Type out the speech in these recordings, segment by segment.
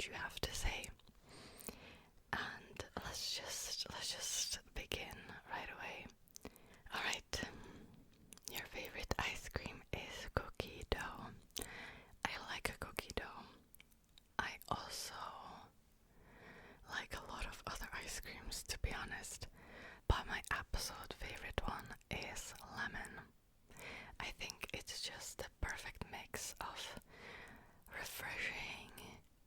you have to say. And let's just begin right away. Alright, your favorite ice cream is cookie dough. I like a cookie dough. I also like a lot of other ice creams, to be honest, but my absolute favorite one is lemon. I think it's just the perfect mix of refreshing,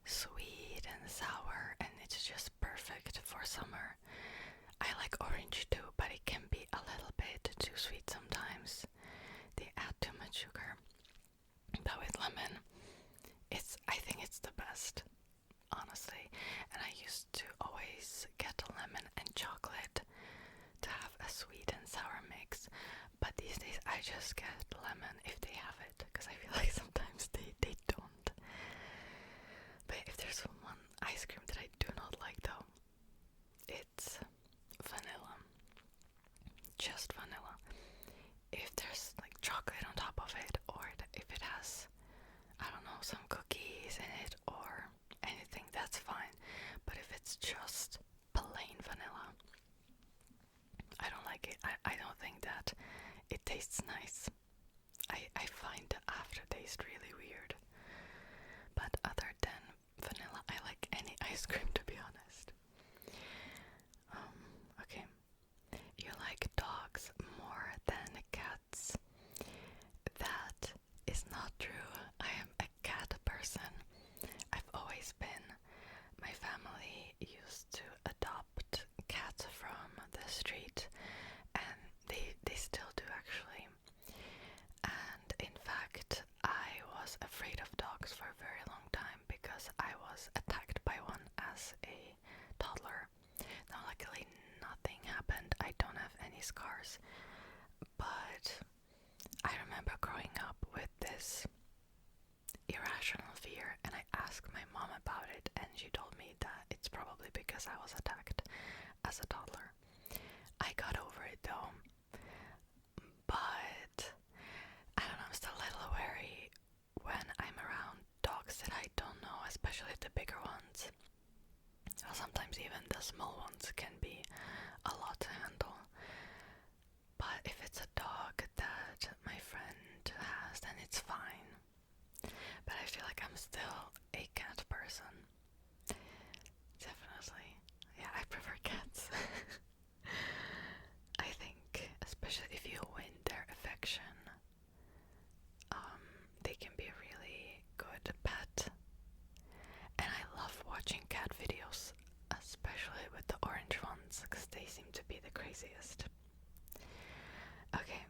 sweet and sour, and it's just perfect for summer. I like orange too, but it can be a little bit too sweet sometimes. They add too much sugar. But with lemon, I think it's the best, honestly. And I used to always get lemon and chocolate to have a sweet and sour mix. But these days I just get lemon if they have it, because I feel like sometimes they don't. But if there's one ice cream that I do not like though, it's vanilla. Just vanilla. If there's like chocolate on top of it, or if it has, I don't know, some cookies in it or anything, that's fine. But if it's just plain vanilla, I don't like it. I don't think that it tastes nice. I find the aftertaste really weird. But other than vanilla, I like any ice cream, to be honest. Okay. You like dogs more than cats. That is not true. I am a cat person. I've always been. My family used to adopt cats from the street, and they still do actually. And in fact, I was afraid of dogs for a very long time because I was attacked by one as a toddler. Now luckily nothing happened. I don't have any scars, but I remember growing up with this irrational fear, and I asked my mom about it, and she told me that it's probably because I was attacked as a toddler. I got over it though, but I don't know, I'm still a little wary when I'm around dogs that I don't know, especially the bigger ones. Well, sometimes even the small ones can be a lot to handle. But if it's a dog that my friend has, then it's fine. But I feel like I'm still a cat person. Definitely. Yeah, I prefer cats. I think, especially if you win their affection, they can be a really good pet. And I love watching cat videos, especially with the orange ones, because they seem to be the craziest. Okay.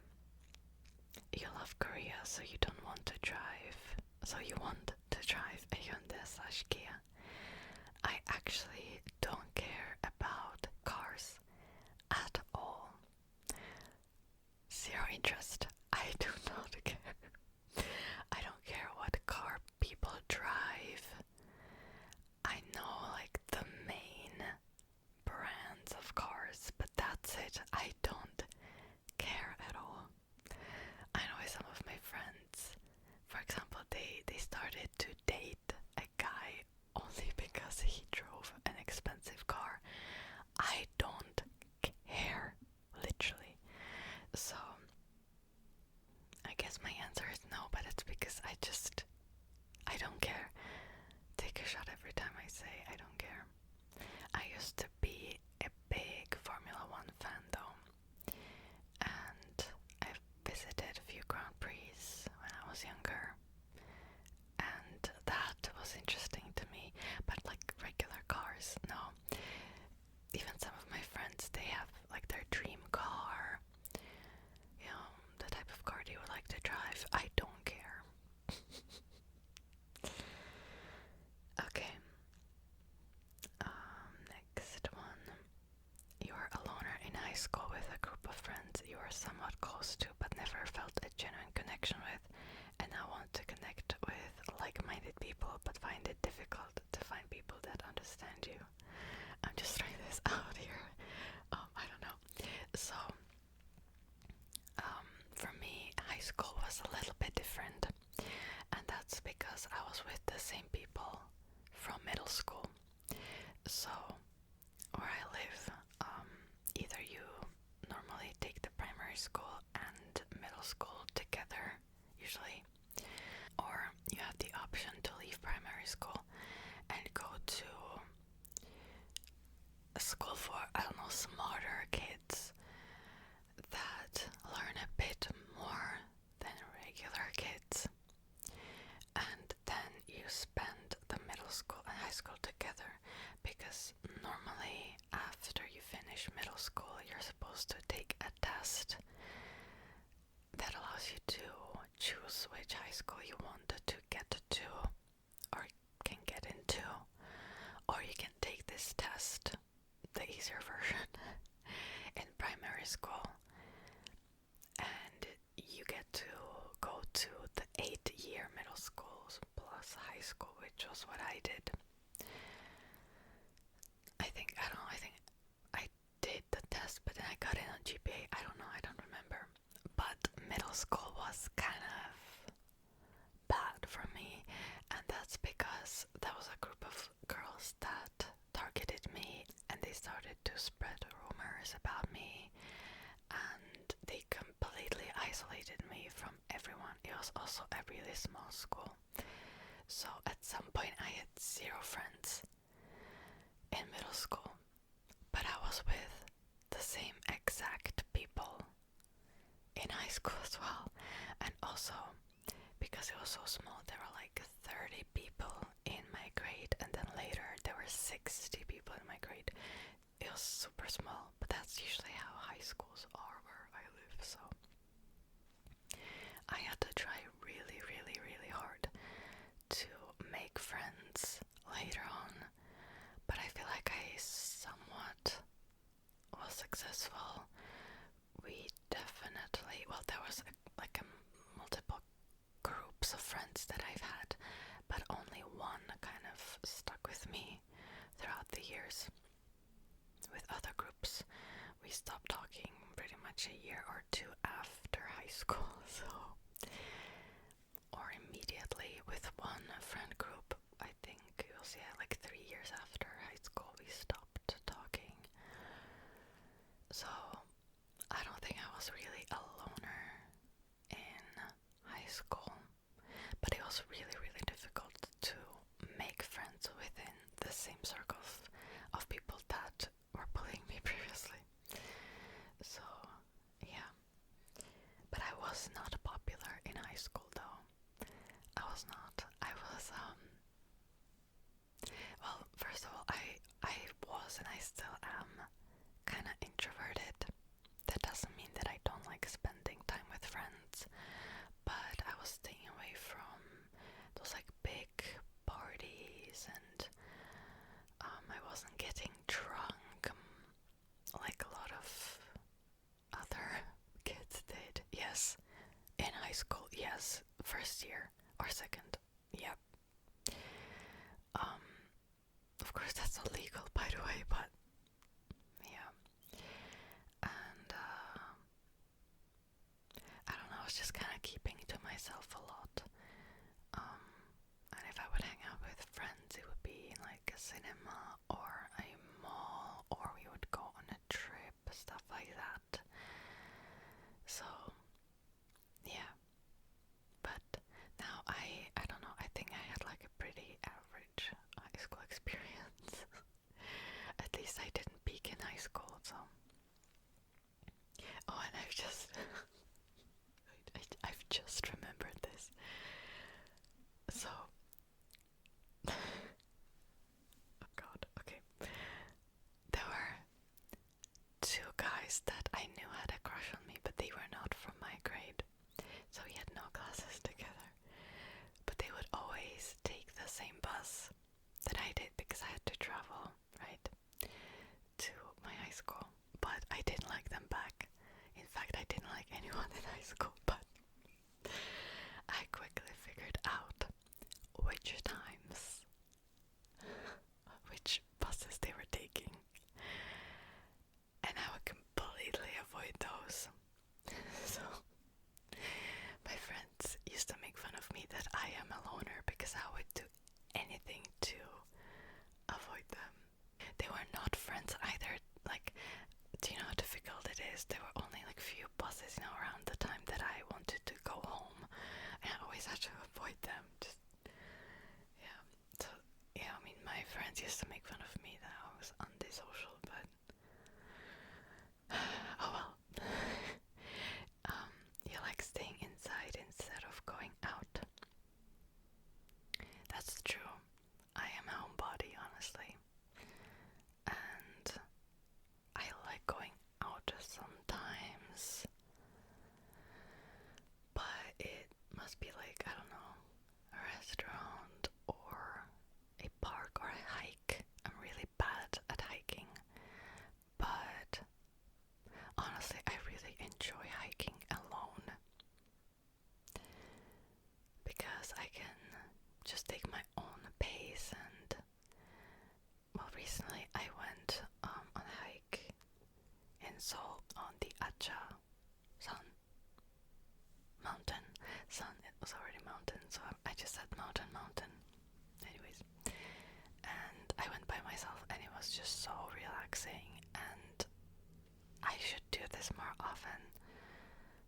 You love Korea, so you don't want to drive. So you want to drive a Hyundai/Kia. I actually don't care about cars at all. Zero interest. I do not care. I don't care what car people drive. I know like the main brands of cars, but that's it. I don't care at all. I know some of my friends, for example, they started to date a guy only because he drove an expensive car. I don't care, literally. So was what I did. I think I did the test, but then I got in on GPA. I don't know, I don't remember. But middle school was kind of bad for me, and that's because there was a group of girls that targeted me, and they started to spread rumors about me, and they completely isolated me from everyone. It was also a really small school, so at some point I had 0 friends in middle school, but I was with the same exact people in high school as well. And also, because it was so small, there were like 30 people in my grade, and then later there were 60 people in my grade. It was super small, but that's usually how high schools are where I live, so I had to try really, really, really hard to make friends later on, but I feel like I somewhat was successful. We definitely, well, there was multiple groups of friends that I've had, but only one kind of stuck with me throughout the years. With other groups, we stopped talking pretty much a year or 2 after high school, so, or immediately. With one friend group, I think it was, like 3 years after high school, we stopped talking. So I don't think I was really a loner in high school, but it was really, really difficult to make friends within the same circle of people that were bullying me previously. So yeah, but I was not popular in high school though. I was not. I was well, first of all, I was, and I still am, kind of introverted. That doesn't mean that I don't like spending time with friends, but I was staying away from those like big parties, and I wasn't getting drunk like a lot of other kids did. Yes, in high school, yes, first year or second, yep. Of course that's illegal, by the way, but yeah. And I don't know, I was just kind of keeping to myself a lot. And if I would hang out with friends, it would be in like a cinema or a mall, or we would go on a trip, stuff like that. So yeah, but now I don't know, I think I had like a pretty average high school experience. At least I didn't peak in high school, so. Oh, and I've just I've just remembered this. So oh god, okay. There were 2 guys that I knew had a crush on me, but they were not from my grade, so we had no classes together. But they would always take the same bus that I did, because I had to travel, right, to my high school. But I didn't like them back. In fact, I didn't like anyone in high school, but I quickly figured out which times, which buses they were taking, and I would completely avoid those. So my friends used to make fun of me that I am a loner, because I would do anything to avoid them. They were not friends either. Like, do you know how difficult it is? There were only like few buses, around the time that I wanted to go home, and I always had to avoid them. Just, yeah. So yeah, I mean, my friends used to make fun of me that I was antisocial, but oh well. You like staying inside instead of going out. That's true. I am a homebody, honestly. And I like going out sometimes. But it must be like, I don't know, a restaurant or a park or a hike. I'm really bad at hiking. But honestly, I really enjoy hiking alone, because I can just take my own pace Seoul on the Acha Sun mountain. Sun, it was already mountain, so I just said mountain. Anyways, and I went by myself, and it was just so relaxing, and I should do this more often.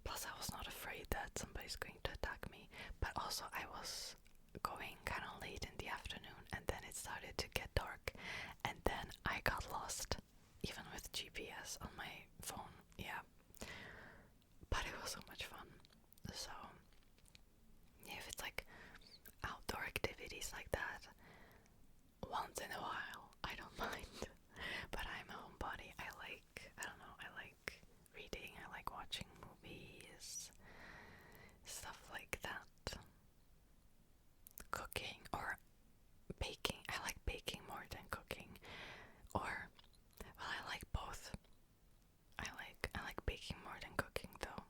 Plus, I was not afraid that somebody's going to attack me, but also I was going kind of late in the afternoon, and then it started to get dark, and then I got lost, even with GPS on my phone. Yeah, but it was so much fun. So if it's like outdoor activities like that, once in a while, I don't mind. But I'm a homebody. I don't know, I like reading, I like watching movies, stuff like that. Cooking or baking. I like baking more than cooking. Or, well, I like both. I like baking more than cooking though,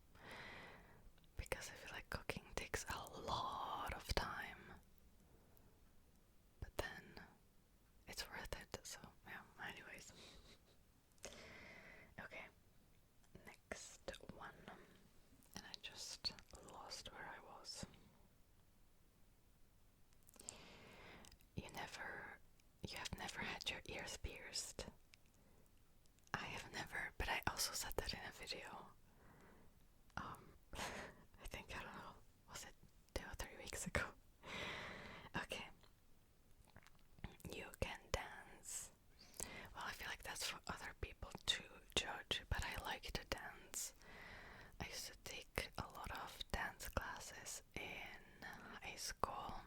because I feel like cooking takes a lot of time, but then it's worth it. So yeah, anyways. Okay, next one, and I just lost where I was. You have never had your ears pierced. I have never, but I also said that in a video. I think, I don't know, was it 2 or 3 weeks ago? Okay. You can dance. Well, I feel like that's for other people to judge, but I like to dance. I used to take a lot of dance classes in high school,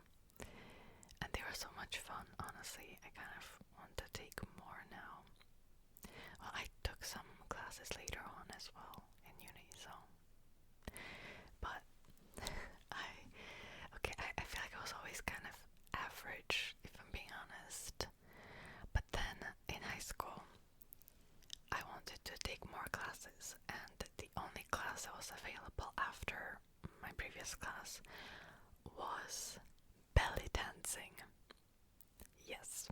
and they were so much fun, honestly. I kind of want to take more now. Well, I took some classes later on as well in uni, so. But I feel like I was always kind of average, if I'm being honest. But then in high school, I wanted to take more classes, and the only class that was available after my previous class was belly dancing. Yes.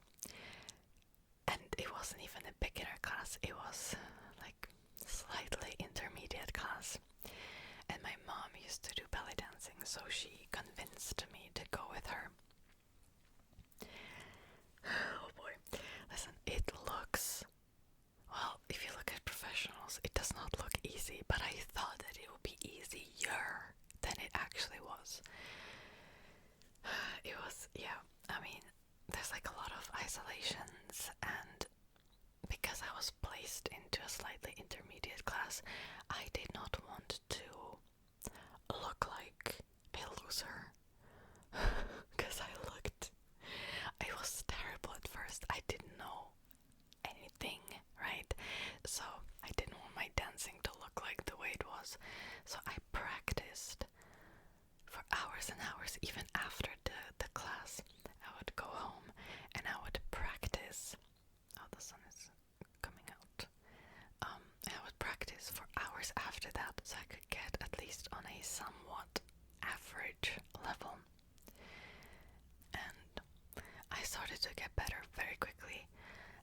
And it wasn't even a beginner class, it was like slightly intermediate class. And my mom used to do belly dancing, so she convinced me to go with her. Oh boy. Listen, it looks, well, if you look at professionals, it does not look easy, but I thought that it would be easier than it actually was. It was, yeah, I mean, there's like a lot of isolations, and because I was placed into a slightly intermediate class, I did not want to look like a loser. Because I was terrible at first. I didn't know anything, right? So I didn't want my dancing to look like the way it was. So I practiced for hours and hours. Even after the class, I would go home and I would practice. Oh, the sun is coming out. And I would practice for hours after that, so I could get at least on a somewhat average level. And I started to get better very quickly,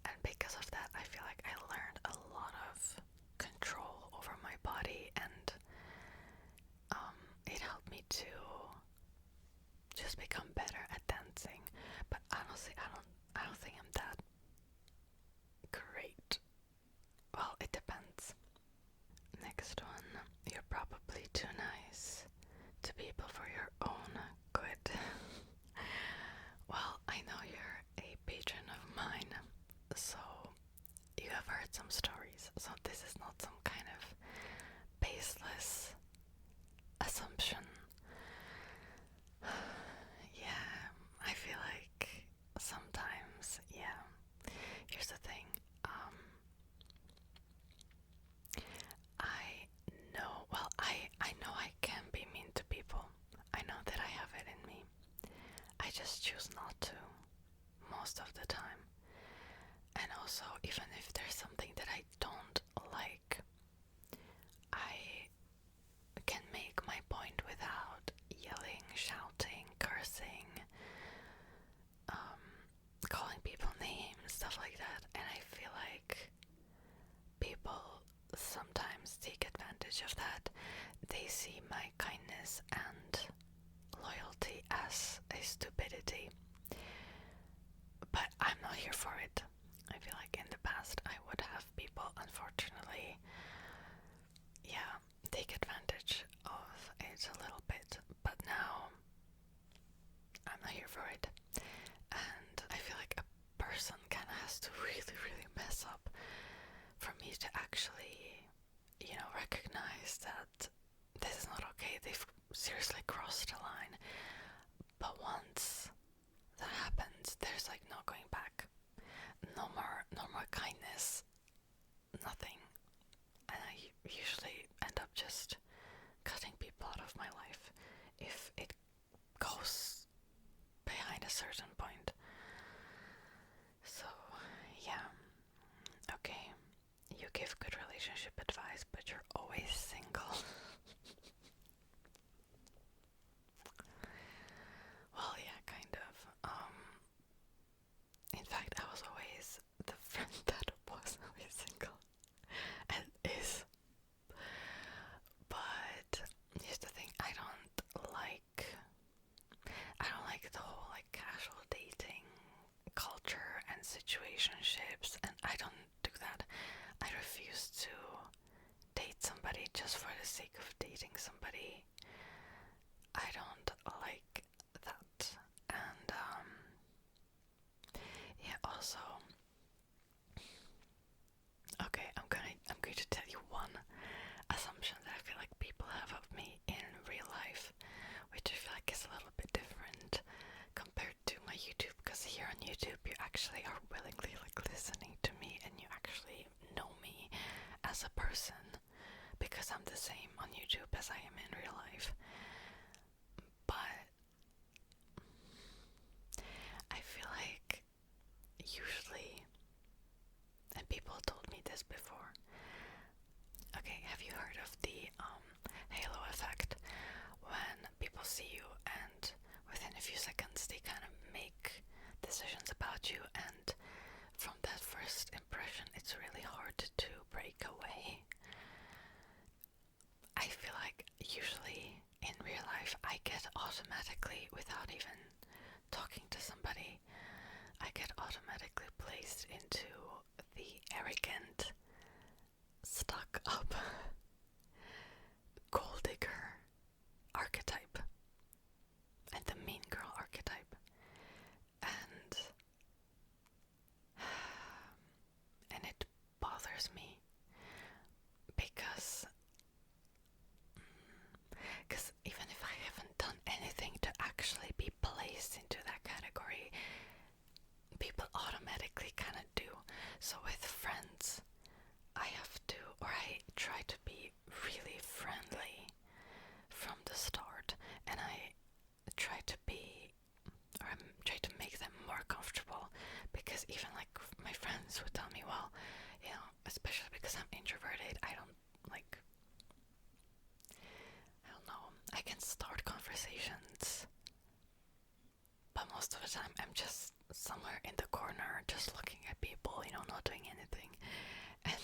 and because of that, I feel like I learned a lot of control over my body, and it helped me to just become better at dancing. But honestly, I don't think I'm that great. Well, it depends. Next one. You're probably too nice to people for your own good. Well, I know you're a patron of mine, so you have heard some stories, so this is not some kind of baseless assumption. Yeah, I feel like sometimes, yeah. Here's the thing, I know I can be mean to people. I know that I have it in me. I just choose not to, most of the time. And also, even if there's something that I advantage of that. They see my kindness and loyalty as a stupidity. But I'm not here for it. I feel like in the past I would have people, unfortunately, take advantage of it a little bit. But now I'm not here for it. And I feel like a person kind of has to really, really mess up for me to actually, recognize that this is not okay. They've seriously crossed the line. But once that happens, there's like no going back. No more kindness. Nothing. And I usually end up just cutting people out of my life if it goes behind a certain point. So, yeah. Okay. You give good relationship advice, but you're always single. Well, yeah, kind of. In fact, I was always the friend that was always single and is. But here's the thing: I don't like the whole like casual dating culture and situationships, and I don't do that. I refuse to date somebody just for the sake of dating somebody. I don't like that. And also, okay, I'm going to tell you one assumption that I feel like people have of me in real life, which I feel like is a little bit different compared to my YouTube, because here on YouTube you actually are willingly like listening to me and you actually know me as a person, because I'm the same on YouTube as I am in real life. But I feel like usually, and people told me this before, okay, have you heard of the halo effect? When people see you and within a few seconds they kind of make decisions about you, and from that first impression it's really hard to break away. I feel like usually in real life I get automatically, without even talking to somebody, I get automatically placed into the arrogant, stuck up, gold digger archetype and the mean girl archetype. And it bothers me because even if I haven't done anything to actually be placed into that category, people automatically kind of do. So with friends, I try to be really friendly from the start, and I try to make them more comfortable, because even like my friends would tell me, well, especially because I'm introverted, I don't know, I can start conversations, but most of the time I'm just somewhere in the corner just looking at people, not doing anything. And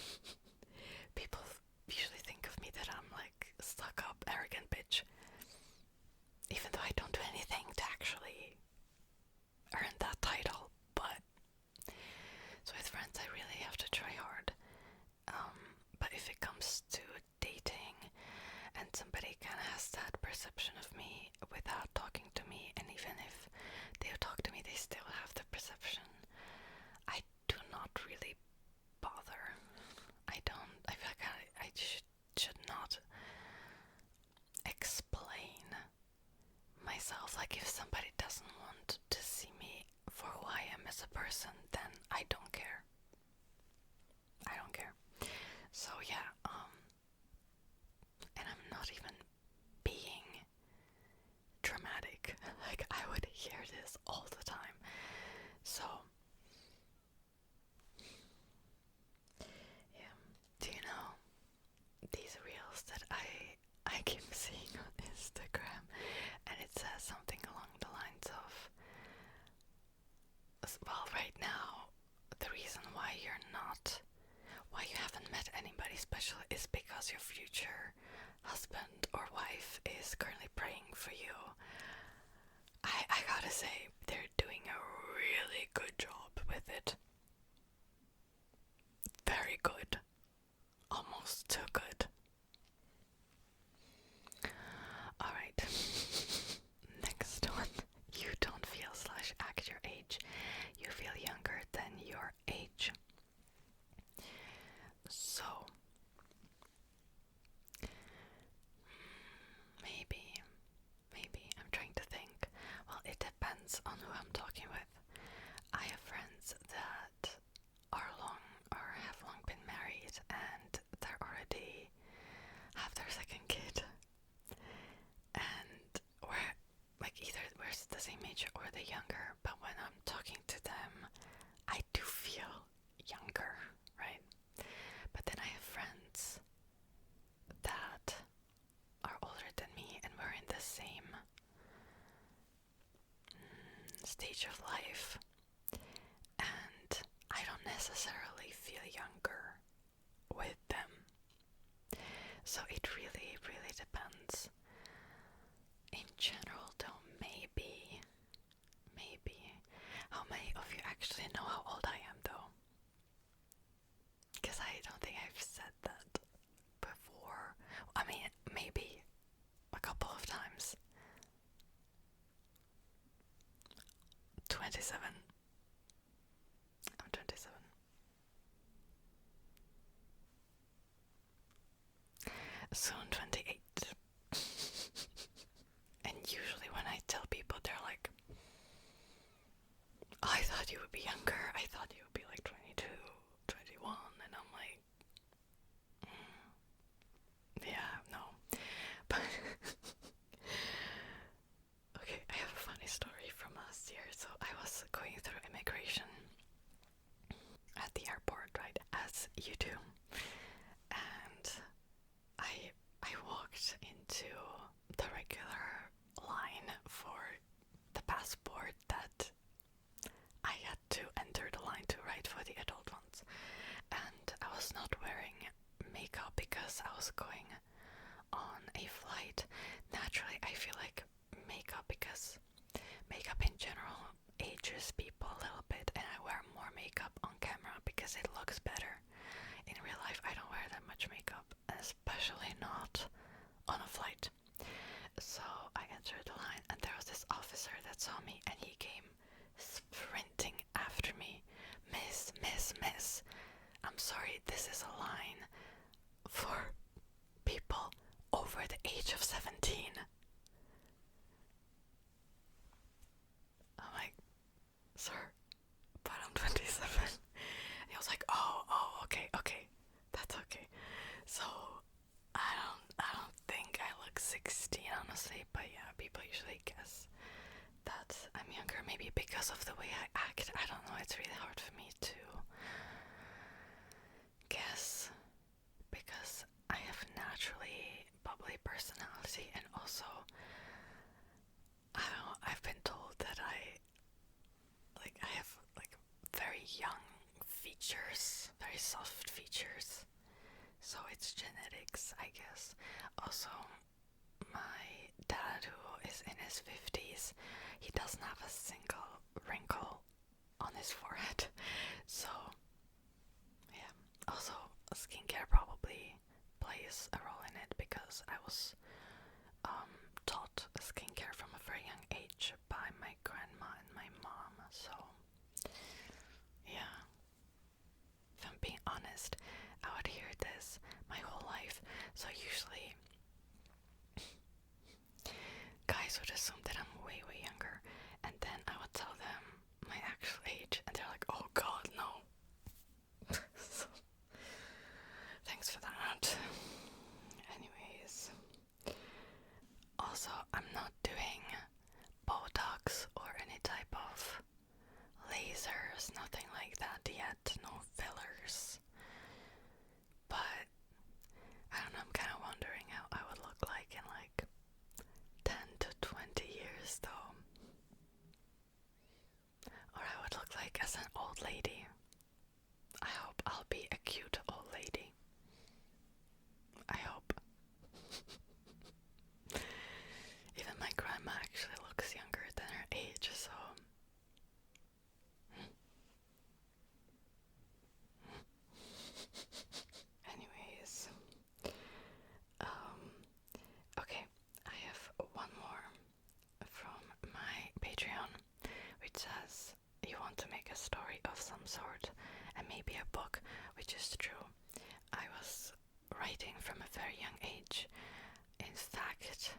people usually think of me that I'm like stuck up, arrogant bitch, even though I don't do anything to actually earn that title. But so with friends I really have to try hard. But if it comes to dating and somebody kind of has that perception of me without talking to me, and even if they talk to me they still have the perception, I do not really bother. I feel like I should not explain myself. Like if somebody doesn't want to see me for who I am as a person, then I don't care. So yeah, and I'm not even being dramatic. Like I would hear this all the time. So yeah, do you know these reels that I keep seeing on Instagram, and it says something along the lines of, well, right now the reason why you haven't met anybody special is because your future gotta say, they're doing a really good job with it. Very good. Almost too good. Alright. Next one. You don't feel / act your age. You feel younger than your age. So, maybe, I'm trying to think. Well, it depends on who I'm talking with. I have friends that are long or have long been married and they're already have their second kid. And we're like either we're the same age or they're younger, but when I'm talking to them, I do feel younger, right? But then I have friends that are older than me and we're in the same stage of life, and I don't necessarily feel younger with them. So it really, really depends. In general though, maybe. How many of you actually know how old I am though? Because I don't think I've said that before. I mean, maybe a couple of times. 27. I'm 27. Soon 28. And usually when I tell people, they're like, oh, I thought you would be younger. I thought you would be like 22, 21. And I'm like, yeah, no. But okay, I have a funny story from last year. So I was going through immigration at the airport, right, as you do. And I walked into the regular line for the passport that I had to enter the line to, right, for the adult ones. And I was not wearing makeup because I was going on a flight. Naturally, I feel like makeup, because makeup in general ages people a little bit, and I wear more makeup on camera because it looks better. In real life, I don't wear that much makeup, especially not on a flight. So I entered the line and there was this officer that saw me and he came sprinting after me. Miss, I'm sorry, this is a line for people over the age of 17. I'm like, sir, but I'm 27. And he was like, oh, okay, that's okay. So I don't think I look 16, honestly, but yeah, people usually guess that I'm younger, maybe because of the way I act. I don't know, it's really hard for me to guess because I have naturally bubbly personality, and also I don't know, I've been told that I have like very young features, very soft features. So it's genetics, I guess. Also, my dad, who is in his 50s, he doesn't have a single wrinkle on his forehead. So, yeah. Also, skincare probably plays a role in it because I was taught skincare from a very young age by my grandma and my mom. So, yeah. If I'm being honest, I would hear this my whole life. So usually guys would assume that I'm way younger, and then I would tell them my actual age and they're like, oh god, no. So, thanks for that. Anyways, also I'm not doing Botox or any type of lasers, nothing like that yet, no fillers. But I don't know, I'm kind of wondering how I would look like in like 10 to 20 years though. Or I would look like as an old lady. I hope I'll be a cute old lady. I hope. Even my grandma actually looks younger than her age, so says you want to make a story of some sort, and maybe a book, which is true. I was writing from a very young age. In fact,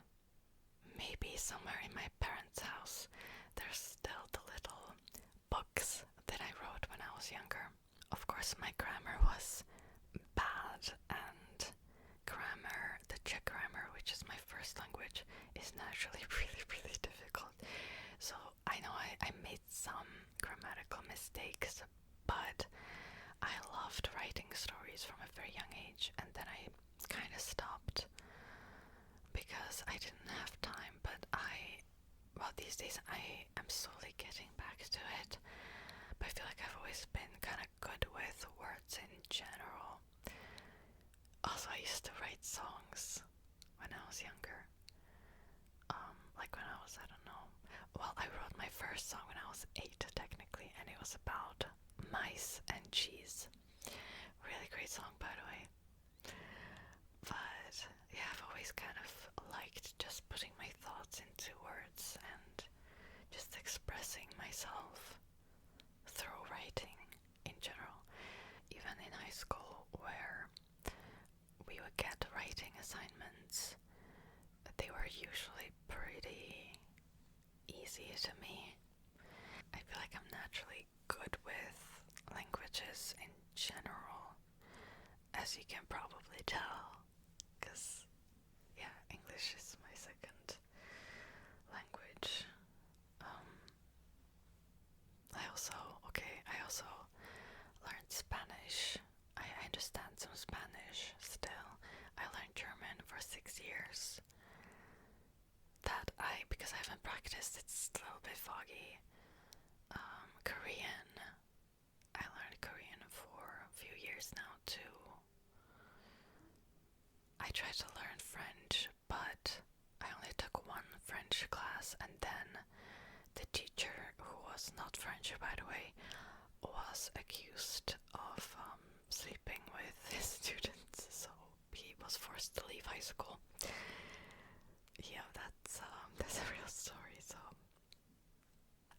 maybe somewhere in my parents' house, there's still the little books that I wrote when I was younger. Of course, my grammar was bad, and the Czech grammar, which is my first language, is naturally really, really difficult. So I know I made some grammatical mistakes, but I loved writing stories from a very young age, and then I kind of stopped because I didn't have time. But these days I am slowly getting back to it. But I feel like I've always been kind of good with words in general. Also, I used to write songs when I was younger. Like when I was, I don't know. Well, I wrote my first song when I was 8, technically, and it was about mice and cheese. Really great song, by the way. But yeah, I've always kind of liked just putting my thoughts into words and just expressing myself through writing in general. Even in high school, where we would get writing assignments, they were usually pretty easy to me. I feel like I'm naturally good with languages in general, as you can probably tell, because yeah, English is my second language. I also learned Spanish. I understand some Spanish still. I learned German for 6 years. Because I haven't practiced, it's a little bit foggy. Korean. I learned Korean for a few years now too. I tried to learn French, but I only took one French class, and then the teacher, who was not French by the way, was accused of sleeping with his students, so he was forced to leave high school. Yeah, that's a real story. So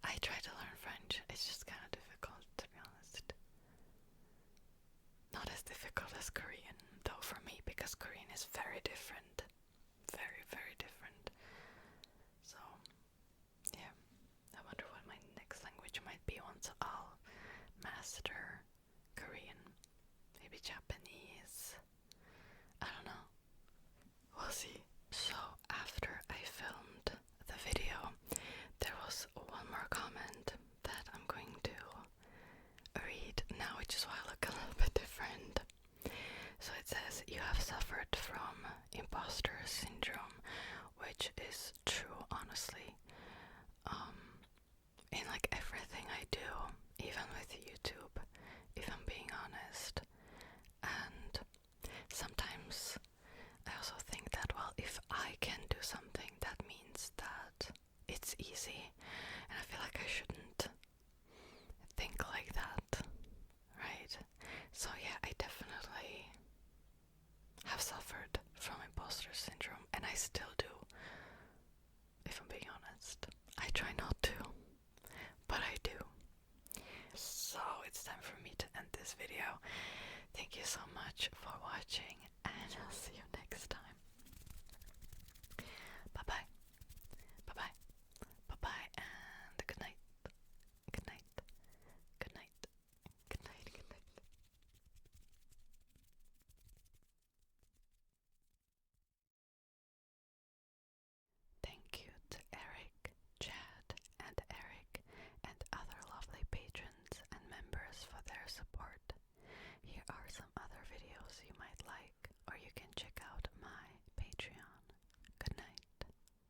I tried to learn French. It's just kind of difficult, to be honest. Not as difficult as Korean, though, for me, because Korean is very different. Very, very different. So yeah, I wonder what my next language might be once I'll master Korean. Maybe Japanese.